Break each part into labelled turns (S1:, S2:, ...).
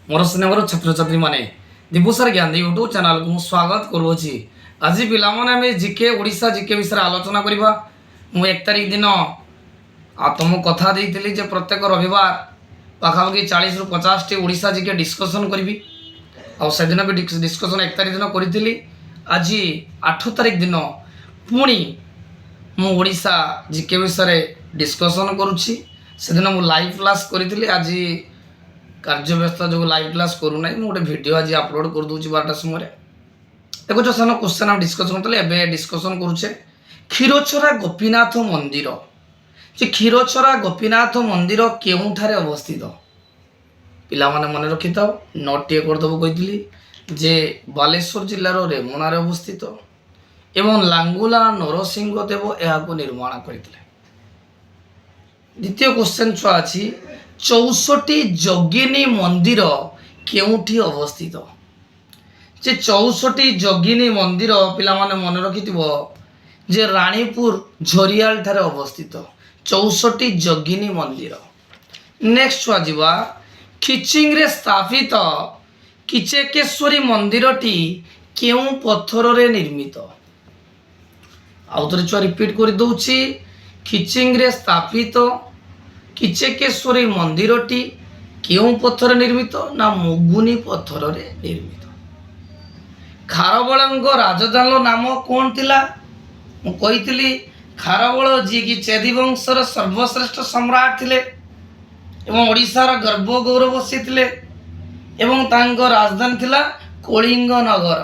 S1: मोर स्नेहर छात्र छात्री मैंने दिवसार ज्ञान यूट्यूब चैनल को स्वागत करुँची। आज पे जिके ओडिशा जिके विषय आलोचना करवा। मु 1 तारिख दिन तुम कथा देती प्रत्येक रविवार पाखापाखि 40 ରୁ 50 टी ओडिशा जिके डिस्कसन करी। से दिन भी डिस्कसन 1 तारिख दिन करी। आज 8 तारिख दिन पुणी मु ओडिशा जिके विषय डिस्कसन करुँची। से दिन मु लाइव क्लास करी। आज कार्य व्यस्त जो लाइव क्लास करूना गोटे भिडियो आज अपलोड कर दूसरी 12टा समय देखो सेन क्वेश्चन हम डिस्कसन करते डिस्कसन करुचे क्षीरचरा गोपीनाथ मंदिर। जे क्षीरचरा गोपीनाथ मंदिर केउठारे अवस्थित पिला माने मन रखि था नोट टे करदेव कही जे बालेश्वर जिलार रेमुणार अवस्थित एवं लांगुला नरसिंह देव यहाँ निर्माण करते। द्वितीय क्वेश्चन छुआ अच्छी 64 जोगिनी मंदिर केउठी अवस्थित। जे 64 जोगिनी मंदिर पिला माने मन रखिथिबो जे रानीपुर झरियाल ठारे अवस्थित 64 जोगिनी मंदिर। नेक्स्ट छुआ जीवा खिचिंग रे स्थापित किचेकेश्वरी मंदिरटी केउ पत्थर रे निर्मित। आउ थोड़े छुआ रिपीट कर दउची खिचिंग रे स्थापित किचेकेश्वरी मंदिरटी केउ पत्थर निर्मित ना मुगुनी पत्थर रे निर्मित। खारबलंग राजधानी नाम कौन थिला मु कहितली खारबल जी की चेदी वंशर सर्वश्रेष्ठ सम्राट थिले एवं ओडिशार गर्व गौरव से थिले एवं तांको राजधानी थिला कलिंग नगर।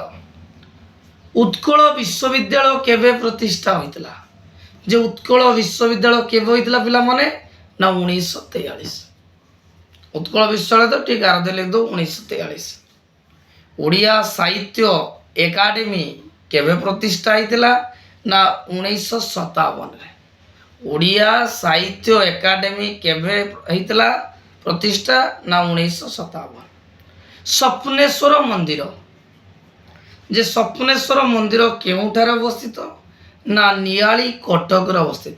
S1: उत्कल विश्वविद्यालय केबे प्रतिष्ठा होइतिला जे उत्कल विश्वविद्यालय केबे होइतिला पिला माने ना 1943। उत्कल विश्वविद्यालय तो ठीक आरदे लिख दो 1943। ओडिया साहित्य एकाडेमी केबे प्रतिष्ठा होइतिला ना 1957 रे। ओडिया साहित्य एकाडेमी केबे होइतिला प्रतिष्ठा ना 1957। स्वप्नेश्वर मंदिर जे स्वप्नेश्वर मंदिर केउठारे अवस्थित ना नियाली कटक रे अवस्थित।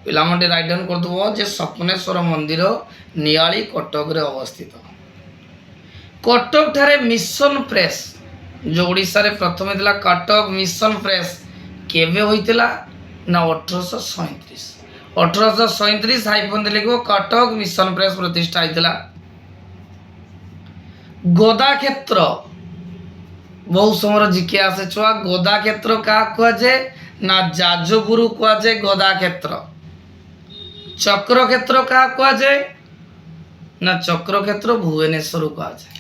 S1: पिला मंडी राइट डाउन कर दबो जे स्वप्नेश्वर मंदिर नियाली कटक रे अवस्थित। कटक ठारे मिशन प्रेस जो ओडिसा रे प्रथम दिला कटक मिशन प्रेस केबे होइतिला ना 1837। 1837 हाइफन दे लिखो कटक मिशन प्रेस प्रतिष्ठा होइतिला। गोदा क्षेत्र बहुत समय जिके आसे छुआ गोदा क्षेत्र का कह जे ना जाजपुर कह जे गोदा क्षेत्र। चक्र क्षेत्र क्या कहुए ना चक्र क्षेत्र भुवनेश्वर कहुए।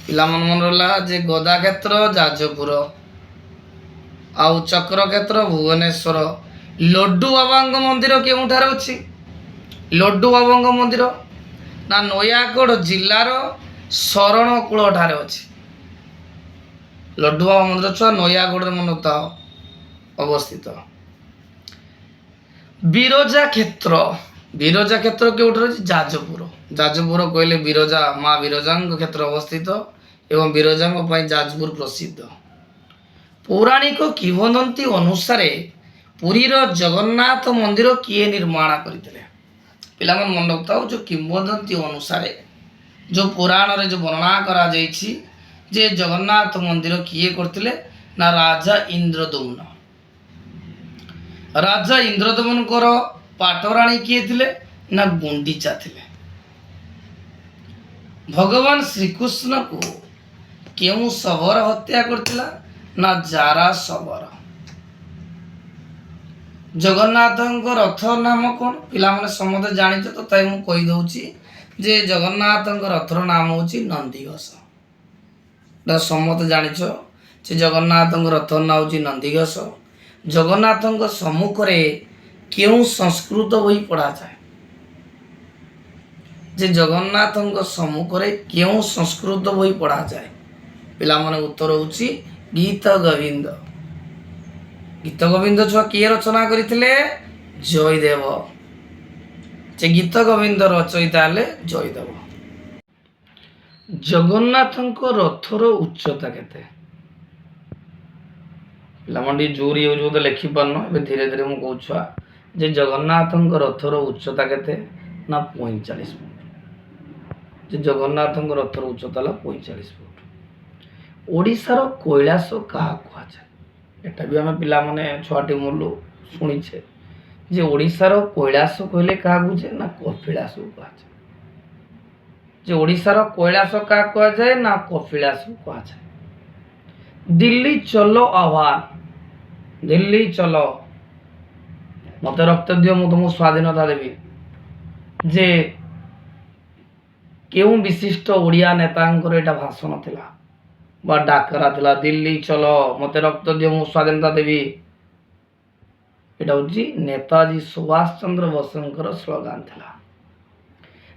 S1: पिला मन रहा जे गोदा क्षेत्र जाजपुर आउ चक्र क्षेत्र भुवनेश्वर। लड्डू बाबा मंदिर केउठार अच्छी लड्डू बाबा मंदिर ना नयागढ़ जिलार शरणकूल ठारे अच्छी। लड्डू बाबा मंदिर छुआ नयागढ़ मन अवस्थित। बिरजा क्षेत्र केउठर अछि जाजपुर। जाजपुर कहले बिरजा माँ बिरजा क्षेत्र अवस्थित एवं बिरजा जाजपुर प्रसिद्ध। पौराणिक किंवदंती अनुसार पुरीर जगन्नाथ मंदिर किए निर्माण करते पिला मन रखता जो किंवदंती अनुसार जो पुराण रे जो वर्णना करा जायछि जे जगन्नाथ मंदिर किए करथिले ना राजा इंद्रदुम्न। राजा इंद्रदमन पाटराणी किए थिले ना गुंडीचा थिले। भगवान श्रीकृष्ण को केउ शबर हत्या करथिला ना जारा शबर। जगन्नाथ रथ नाम कौन पिला माने समझे जानी तो ताई मु कहि दउची जे जगन्नाथ रथर नाम होची नंदीघोष। समझे जानिछ जे जगन्नाथ रथर नाम होची नंदीघोष। जगन्नाथ सम्मुख क्यों संस्कृत बही पढ़ा जाए जे जगन्नाथ सम्मुख क्यों संस्कृत बही पढ़ा जाए पिला माने उत्तर होची गीत गोविंद। गीत गोविंद छुआ किए रचना करथिले जयदेव। जे गीत गोविंद रचयिता हेले जयदेव। जगन्नाथ रथर उच्चता केते पिलामंडी जोर यूज होते लिखि पारन धीरे धीरे मुझे कहूँ छुआ जे जगन्नाथ रथर उच्चता केते ना 45 फुट। ଯେ ଜଗନ୍ନାଥଙ୍କ ରଥର ଉଚ୍ଚତା ହେଲା 45 ଫୁଟ। ଓଡ଼ିଶାର କୈଳାସ କାହାକୁ କୁହାଯାଏ? ଏଟା ବି ଆମେ ପିଲାମାନେ ଛୁଆଟି ମୂଳରୁ ଶୁଣିଛେ ଯେ ଓଡ଼ିଶାର କୈଳାସ କହିଲେ କାହାକୁ ବୁଝେ ନା କପିଳାସକୁ କୁହାଯାଏ। ଯେ ଓଡ଼ିଶାର କୈଳାସ କାହାକୁ କୁହାଯାଏ ନା କପିଳାସକୁ କୁହାଯାଏ। ଦିଲ୍ଲୀ ଚଲୋ ଆହ୍ୱାନ, ଦିଲ୍ଲୀ ଚଲୋ, ମତେ ରକ୍ତ ଦିଅ ମୁଁ ତୁମକୁ ସ୍ୱାଧୀନତା ଦେବି, ଯେ କେଉଁ ବିଶିଷ୍ଟ ଓଡ଼ିଆ ନେତାଙ୍କର ଏଇଟା ଭାଷଣ ଥିଲା ବା ଡାକରା ଥିଲା? ଦିଲ୍ଲୀ ଚଲୋ, ମତେ ରକ୍ତ ଦିଅ ମୁଁ ସ୍ୱାଧୀନତା ଦେବି। ଏଇଟା ହେଉଛି ନେତାଜୀ ସୁଭାଷ ଚନ୍ଦ୍ର ବୋଷଙ୍କର ସ୍ଲୋଗାନ ଥିଲା।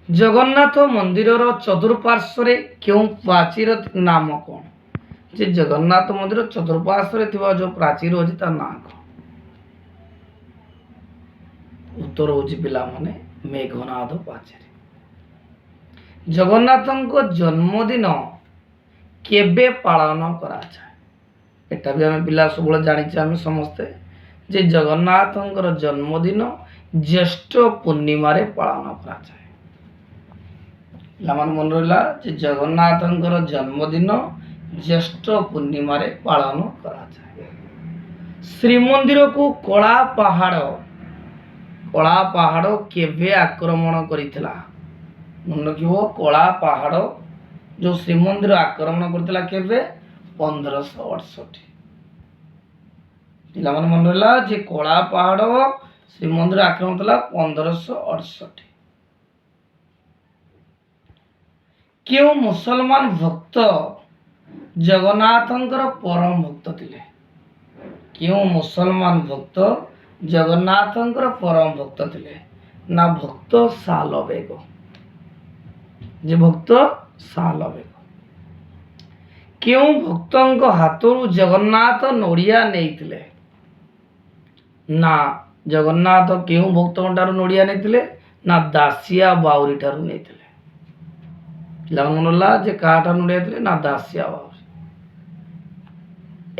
S1: ଜଗନ୍ନାଥ ମନ୍ଦିରର ଚତୁଃପାର୍ଶ୍ୱରେ କେଉଁ ପ୍ରାଚୀର ନାମ କ'ଣ? ଯେ ଜଗନ୍ନାଥ ମନ୍ଦିର ଚତୁଃପାର୍ଶ୍ୱରେ ଥିବା ଯେଉଁ ପ୍ରାଚୀର ଅଛି ତା ନାଁ କ'ଣ? ଉତ୍ତର ହେଉଛି ପିଲାମାନେ ମେଘନାଦ ପାଚେରୀ। ଜଗନ୍ନାଥଙ୍କ ଜନ୍ମଦିନ କେବେ ପାଳନ କରାଯାଏ? ଏଟା ବି ଆମେ ପିଲା ସବୁବେଳେ ଜାଣିଛେ ଆମେ ସମସ୍ତେ ଯେ ଜଗନ୍ନାଥଙ୍କର ଜନ୍ମଦିନ ଜ୍ୟେଷ୍ଠ ପୂର୍ଣ୍ଣିମାରେ ପାଳନ କରାଯାଏ। ପିଲାମାନେ ମନେ ରହିଲା ଯେ ଜଗନ୍ନାଥଙ୍କର ଜନ୍ମଦିନ ଜ୍ୟେଷ୍ଠ ପୂର୍ଣ୍ଣିମାରେ ପାଳନ କରାଯାଏ। ଶ୍ରୀମନ୍ଦିରକୁ କଳା ପାହାଡ଼ କେବେ ଆକ୍ରମଣ କରିଥିଲା? ମନେ ରଖିବ, କଳା ପାହାଡ଼ ଯେଉଁ ଶ୍ରୀମନ୍ଦିର ଆକ୍ରମଣ କରିଥିଲା କେବେ? 1568। ପିଲାମାନେ ମନେ ରହିଲା ଯେ କଳା ପାହାଡ଼ ଶ୍ରୀମନ୍ଦିର ଆକ୍ରମଣ ଥିଲା 1568। କେଉଁ ମୁସଲମାନ ଭକ୍ତ ଜଗନ୍ନାଥଙ୍କର ପରମ ଭକ୍ତ ଥିଲେ? କେଉଁ ମୁସଲମାନ ଭକ୍ତ ଜଗନ୍ନାଥଙ୍କର ପରମ ଭକ୍ତ ଥିଲେ? ନା ଭକ୍ତ ଶାଲବେଗ। ଯେ ଭକ୍ତ ଶାଲବେଗ। କେଉଁ ଭକ୍ତଙ୍କ ହାତରୁ ଜଗନ୍ନାଥ ନଡ଼ିଆ ନେଇଥିଲେ? ନା ଜଗନ୍ନାଥ କେଉଁ ଭକ୍ତଙ୍କ ଠାରୁ ନଡ଼ିଆ ନେଇଥିଲେ? ନା ଦାସିଆ ବାଉରୀ ଠାରୁ ନେଇଥିଲେ। ପିଲାମାନେ ମନେ ହେଲା ଯେ କାହାଠାରୁ ନଡ଼ିଆ ଥିଲେ? ନା ଦାସିଆ ବାଉରୀ।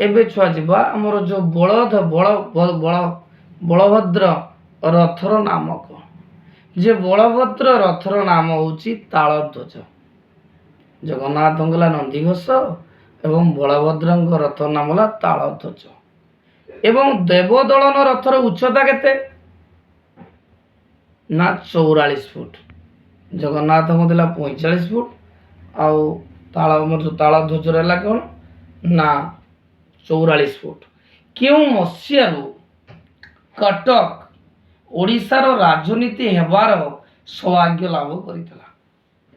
S1: ଏବେ ଛୁଆ ଯିବା ଆମର ଯୋଉ ବଳଭଦ୍ର ରଥର ନାମ କ'ଣ? ଯେ ବଳଭଦ୍ର ରଥର ନାମ ହେଉଛି ତାଳଧ୍ୱଜ। ଜଗନ୍ନାଥଙ୍କ ହେଲା ନନ୍ଦିଘୋଷ ଏବଂ ବଳଭଦ୍ରଙ୍କ ରଥର ନାମ ହେଲା ତାଳଧ୍ୱଜ। ଏବଂ ଦେବଦଳନ ରଥର ଉଚ୍ଚତା କେତେ? ନା 44 ଫୁଟ। ଜଗନ୍ନାଥଙ୍କ ଥିଲା 45 ଫୁଟ ଆଉ ତାଳଧ୍ୱଜର ହେଲା କ'ଣ ନା 44 ଫୁଟ। କେଉଁ ମସିହାରୁ କଟକ ଓଡ଼ିଶାର ରାଜନୀତି ହେବାର ସୌଭାଗ୍ୟ ଲାଭ କରିଥିଲା?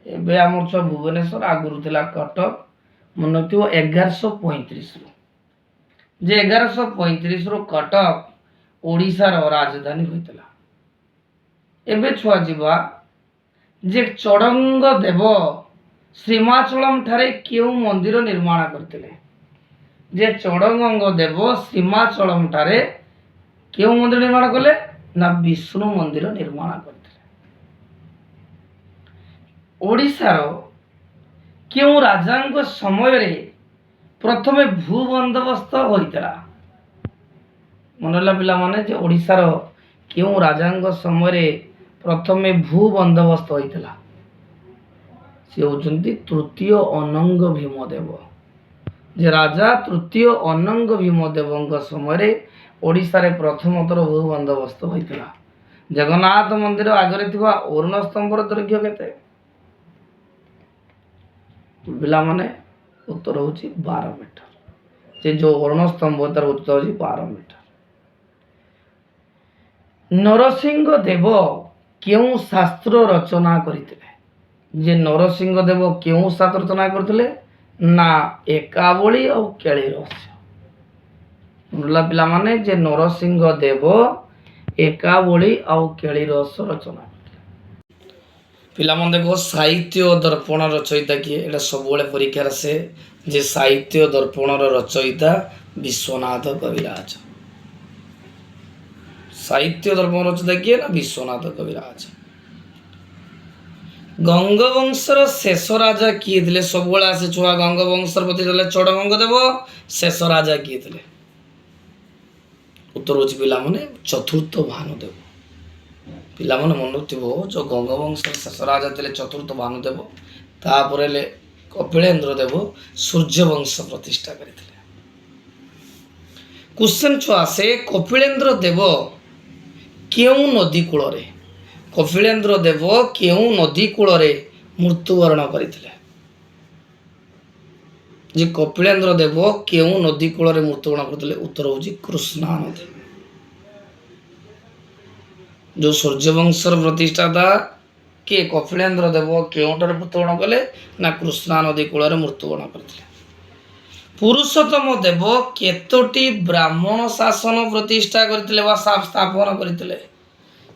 S1: ଏବେ ଆମର ଛୁଆ ଭୁବନେଶ୍ୱର, ଆଗରୁ ଥିଲା କଟକ। ମନେ ରଖିଥିବ 1135ରୁ। ଯେ 1135ରୁ କଟକ ଓଡ଼ିଶାର ରାଜଧାନୀ ହୋଇଥିଲା। ଏବେ ଛୁଆ ଯିବା ଯେ ଚଡ଼ଙ୍ଗ ଦେବ ଶ୍ରୀମାଚଳମ୍ ଠାରେ କେଉଁ ମନ୍ଦିର ନିର୍ମାଣ କରିଥିଲେ? ଯେ ଚଡ଼ଙ୍ଗ ଦେବ ଶ୍ରୀମାଚଳମ୍ ଠାରେ କେଉଁ ମନ୍ଦିର ନିର୍ମାଣ କଲେ? ନା ବିଷ୍ଣୁ ମନ୍ଦିର ନିର୍ମାଣ କରିଥିଲେ। ଓଡ଼ିଶାର କେଉଁ ରାଜାଙ୍କ ସମୟରେ ପ୍ରଥମେ ଭୂ ବନ୍ଦୋବସ୍ତ ହୋଇଥିଲା? ମନେ ହେଲା ପିଲାମାନେ ଯେ ଓଡ଼ିଶାର କେଉଁ ରାଜାଙ୍କ ସମୟରେ ପ୍ରଥମେ ଭୂ ବନ୍ଦୋବସ୍ତ ହୋଇଥିଲା? ସେ ହେଉଛନ୍ତି ତୃତୀୟ ଅନଙ୍ଗ ଭୀମଦେବ। ଯେ ରାଜା ତୃତୀୟ ଅନଙ୍ଗ ଭୀମଦେବଙ୍କ ସମୟରେ ଓଡ଼ିଶାରେ ପ୍ରଥମ ଥର ଭୂ ବନ୍ଦୋବସ୍ତ ହୋଇଥିଲା। ଜଗନ୍ନାଥ ମନ୍ଦିର ଆଗରେ ଥିବା ଅରୁଣ ସ୍ତମ୍ଭର ଦୈର୍ଘ୍ୟ କେତେ? ପିଲାମାନେ ଉତ୍ତର ହେଉଛି 12 ମିଟର। ଯେ ଯେଉଁ ଅରୁଣ ସ୍ତମ୍ଭ ତାର ଉଚ୍ଚତା ହେଉଛି 12 ମିଟର। ନରସିଂହ ଦେବ କେଉଁ ଶାସ୍ତ୍ର ରଚନା କରିଥିଲେ? ଯେ ନରସିଂହ ଦେବ କେଉଁ ଶାସ୍ତ୍ର ରଚନା କରିଥିଲେ? ନା ଏକାବଳି ଆଉ କେଳି ରହସ୍ୟ। ପିଲାମାନେ ଯେ ନରସିଂହ ଦେବ ଏକାବଳି ଆଉ କେଳି ରହସ୍ୟ ରଚନା କରିଥିଲେ। ପିଲାମାନେ ଦେଖ ସାହିତ୍ୟ ଦର୍ପଣ ରଚୟିତା କିଏ? ଏଇଟା ସବୁବେଳେ ପରୀକ୍ଷାରେ ଆସେ ଯେ ସାହିତ୍ୟ ଦର୍ପଣର ରଚୟିତା ବିଶ୍ୱନାଥ କବିରାଜ। ସାହିତ୍ୟ ଦର୍ପଣ ରଚୟିତା କିଏ? ନା ବିଶ୍ୱନାଥ କବିରାଜ। ଗଙ୍ଗବଂଶର ଶେଷ ରାଜା କିଏ ଥିଲେ? ସବୁବେଳେ ଆସେ ଛୁଆ ଗଙ୍ଗବଂଶର ପ୍ରତି ଦେଲେ ଚଡ଼ଗଙ୍ଗ ଦେବ। ଶେଷ ରାଜା କିଏ ଥିଲେ? ଉତ୍ତର ହେଉଛି ପିଲାମାନେ ଚତୁର୍ଥ ଭାନୁଦେବ। ପିଲାମାନେ ମନେ ରଖିଥିବ ଯେଉଁ ଗଙ୍ଗବଂଶର ଶେଷ ରାଜା ଥିଲେ ଚତୁର୍ଥ ଭାନୁଦେବ। ତାପରେ କପିଳେନ୍ଦ୍ର ଦେବ ସୂର୍ଯ୍ୟବଂଶ ପ୍ରତିଷ୍ଠା କରିଥିଲେ। क्वेश्चन छुआ से कपिलेन्द्र देव केउं नदी कूल कपिलेन्द्र देव केउं नदी कूल मृत्युवरण करते जे कपिलेन्द्र देव केउं नदी कूल मृत्युवरण करते उत्तर हूँ कृष्णा नदी। जो सूर्यवंशर प्रतिष्ठाता किए कपिलेन्द्र देव केउंटार मृत्युवरण कले ना कृष्णा नदी कूल मृत्युवरण करते। पुरुषोत्तम देव केतोटी ब्राह्मण शासन प्रतिष्ठा करते स्थापन करते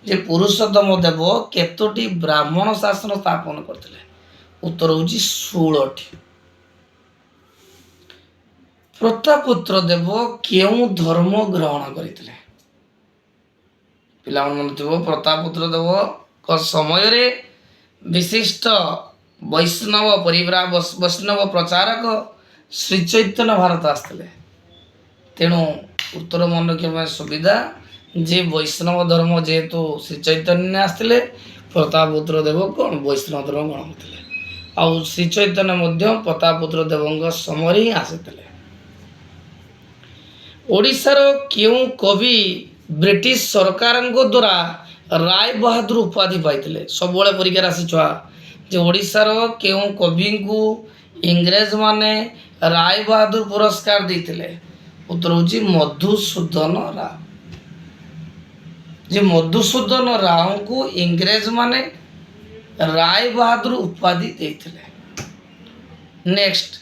S1: जे पुरुषोत्तम देव केतोटी ब्राह्मण शासन स्थापन करते उत्तर हूँ 16टी। प्रतापपुत्र देव केउं धर्म ग्रहण करते पिला मन थो प्रतापपुत्र देव को समय रे विशिष्ट वैष्णव परिवार वैष्णव प्रचारक श्री चैतन्य भारत आसते तेणु उत्तर मन रखा सुविधा जे वैष्णव धर्म जेहेतु श्री चैतन्य आसते प्रतापपुत्र देव कौन वैष्णव धर्म ग्रहण करते आउ श्री चैतन्य प्रतापपुत्र देव समय ही आसते। ओडिशार केउं कवि ब्रिटिश सरकार द्वारा राय बहादुर उपाधि पाई सब परीक्षा राशि छुआ जे ओडिशार केउं कवि को इंग्रेज माने राय बहादुर पुरस्कार देते उत्तर हूँ मधुसूदन राव। जे मधुसूदन राव को इंग्रेज माने राय बहादुर उपाधि देते। नेक्स्ट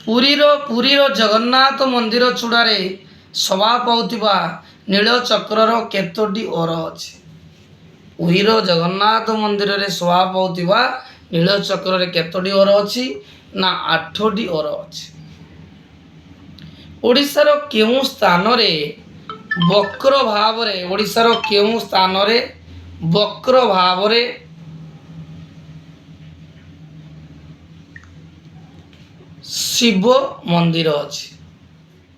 S1: पुरीर जगन्नाथ मंदिर चूड़ारे सभा पाउथिबा नीलचक्रर केतोटी ओर अछि। पुरीर जगन्नाथ मंदिर रे सभा पाउथिबा नीलचक्र केतोटी ओर अछि ना 8टी ओर अछि। ओडिशार केउं स्थान रे वक्र भाव रे ओडिशार केउं स्थान रे वक्र भाव रे शिव मंदिर अछि।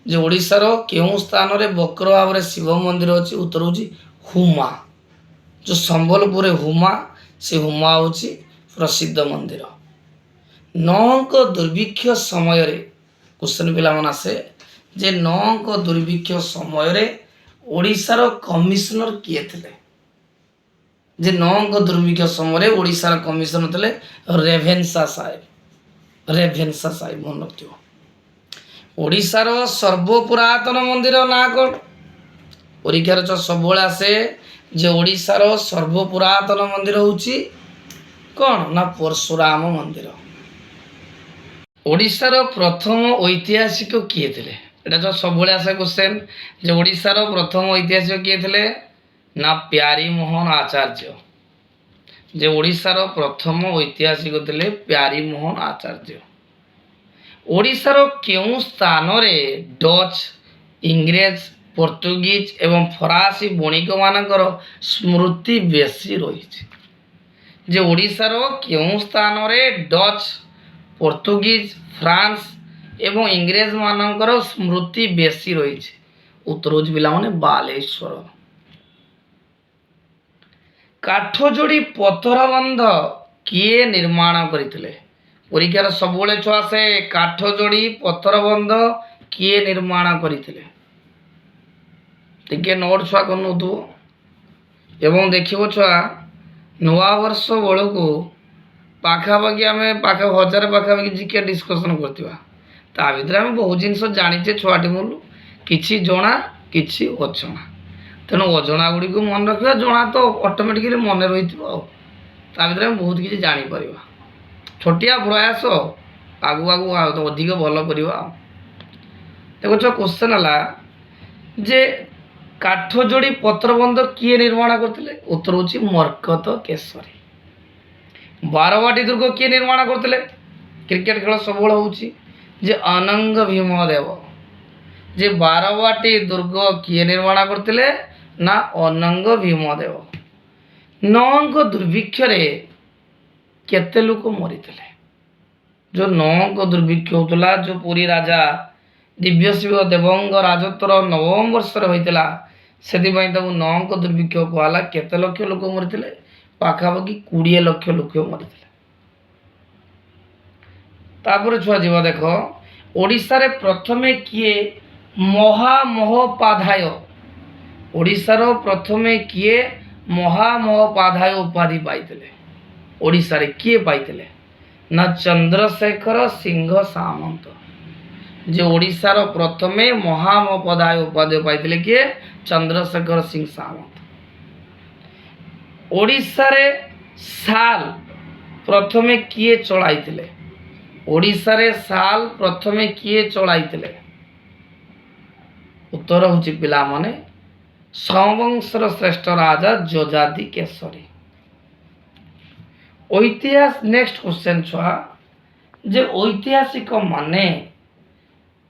S1: जे ओडिशार केउं स्थान रे वक्र भाव रे शिव मंदिर अछि उत्तर हूँ हुमा। जो संबलपुर हुमा से हुमा हूँ प्रसिद्ध मंदिर। नौक दुर्भिक्ष समय रे क्वेश्चन पिला मन आसे जे नौक दुर्भिक्ष समय रे ओडिशार कमिशनर किए थिले जे नौक दुर्भिक्ष समय ओडिशार कमिशनर थिले रेभेन्सा साहेब मन रखियो। ओडिशार सर्वपुरातन मंदिर ना कौन परीक्षार सब आसे जे ओडिशार सर्वपुरातन मंदिर होची कौन ना परशुराम मंदिर। ओडिशार प्रथम ऐतिहासिक किए थिले एटा जो सब आसे क्वेश्चन जे ओडिशार प्रथम ऐतिहासिक किए थिले ना प्यारी मोहन आचार्य। जे ओडिशार प्रथम ऐतिहासिक थिले प्यारी मोहन आचार्य। ओडिशार केउं स्थान रे डच इंग्रेज पोर्तुगीज एवं फरासी बणिक मानकर स्मृति बेसी रही। जे ओडिशार केउं स्थान रे डच पोर्तुगीज फ्रांस एवं इंग्रेज मानकर स्मृति बेसी रही उत्तर हूँ पिला माने बालेश्वर। काठजोड़ी पथर बंध किए निर्माण करते परीक्षार सब छुआ से काठजोड़ी पथर बंध किए निर्माण करते टिके नोट छुआ कर एवं देखियो छुआ नुआ वर्ष बेलू को पाखापाखि आम पाख 1000 पाखापाखि जिके डिस्कसन करवा ता भर आम बहुत जिनस जाचे छुआटी मूलू कि जना कि अजणा तेणु अजणा गुड़ी को मन रखा जना तो ऑटोमेटिकली मन रही भर आम बहुत किसी जापर छोटिया प्रयास आगु आगु अधिक भल करवा। देखो छुआ क्वेश्चन है जे काठजोड़ी पत्रबंध किए निर्माण करते उत्तर हूँ मरकत केशरी। बारवाटी दुर्ग किए निर्माण करते क्रिकेट खेल सब हूँ जे अनंग भीमदेव। जे बारवाटी दुर्ग किए निर्माण करते ना अनंग भीमदेव। नौंग दुर्भिक्ष केते लोक मरीते जो नौंग दुर्भिक्ष होता जो पुरी राजा दिव्यसिंह देवंग राजत्वर 9म वर्ष होता से नौंग दुर्भिक्ष कहला केते लक्ष लोक मरीते पाखापाखि 20 लक्ष लोक मरीते। तापर छुआ जीवा देख ओडिशारे प्रथमे किए महामहोपाध्याय ओडिशार प्रथमे किए महामहोपाध्याय उपाधि पाइथिले ओडिशारे किए पाइथिले ना चंद्रशेखर सिंह सामंत जे ओडिशार प्रथमे महामहोपाध्याय उपाधि पाइथिले किए चंद्रशेखर सिंह सामंत ओडिशारे साल प्रथमे किए चलाइथिले ओडिशारे साल प्रथमे किए चलाइथिले उत्तर होची पिला माने सोमवंशर श्रेष्ठ राजा जोजाति केशरी ऐतिहास नेक्स्ट क्वेश्चन छुआ जे ऐतिहासिक माने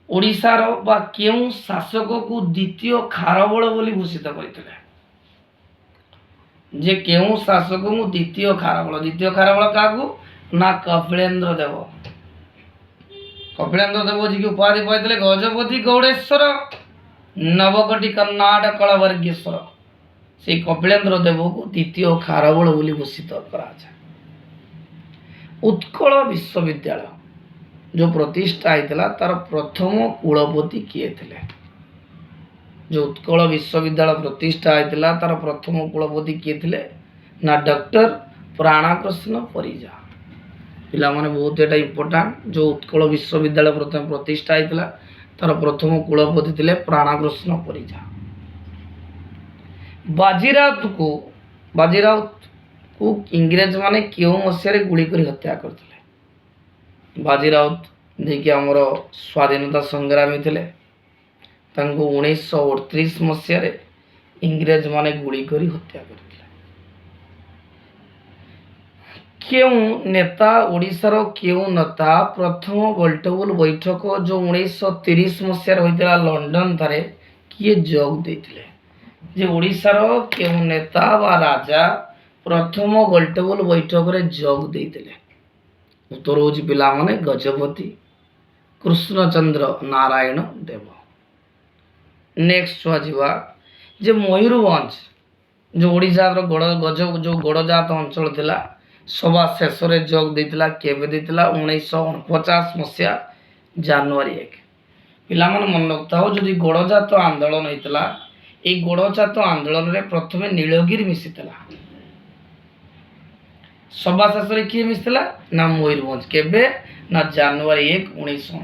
S1: ओडिशार बा केउ शासक को द्वितीय खारबल बोली भूषित करथिले जे केउ शासक को द्वितीय खारबल काकू ना कपिलेन्द्र देव जी की उपाधि पाइथिले गजपति गौड़ेश्वर नवकोटी कर्नाटक कलवर्गेश्वर से कपिलेन्द्र देव को द्वितीय खारबल बोली भूषित करा उत्कल विश्वविद्यालय जो प्रतिष्ठा होता तार प्रथम कुलपति किए थे जो उत्कल विश्वविद्यालय प्रतिष्ठा होता तार प्रथम कुलपति किए थे ना डॉक्टर प्राणकृष्ण परिजा पिला माने बहुत एटा इंपोर्टेंट जो उत्कल विश्वविद्यालय प्रथम प्रतिष्ठा होता तार प्रथम कुलपति थे प्राणकृष्ण परिजा बाजीराउत को इंग्रेज माने क्यों मसीह गुली कर हत्या करते बाजीराउत देखिए आमर स्वाधीनता संग्रामी थे 1938 मसीह इंग्रेज माने गुली कर हत्या करते क्यों नेता ओडिशार क्यों नेता प्रथम गोलटेबल बैठक जो 1930 मसीह होता लंडन थारे किए जोग देते जे ओडिशार क्यों नेता व राजा प्रथम गोलटेबल बैठक रे जोग देते उत्तर हूँ पिला माने गजपति कृष्णचंद्र नारायण देव नेक्स्ट छुआ जीवा जे मयूरभंज जो ओडिशार गज जो गड़जात अंचल थिला सभा शेष में जोग देता केवे देता 1949 मसीहा जनवरी 1 पिला मन रखता हो जदि गड़जात आंदोलन होता ये गड़जात आंदोलन रे प्रथमे नीलगिरी मिशीला सभा शेष में किए मिशीला ना मयूरभंज केवे ना जनवरी 1 1949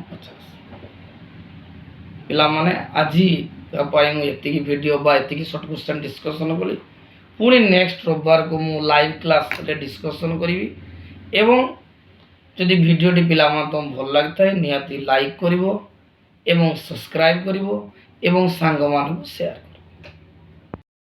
S1: पिला माने आज ये वीडियो ये शॉर्ट क्वेश्चन डिस्कशन कली पुणी नेक्स्ट रविवार को मु लाइव क्लास रे डिस्कशन करी एवं जदि वीडियोटी पिला तुम भल लगता है निहाती लाइक करिवो एवं सब्सक्राइब करिवो एवं सांग मान शेयर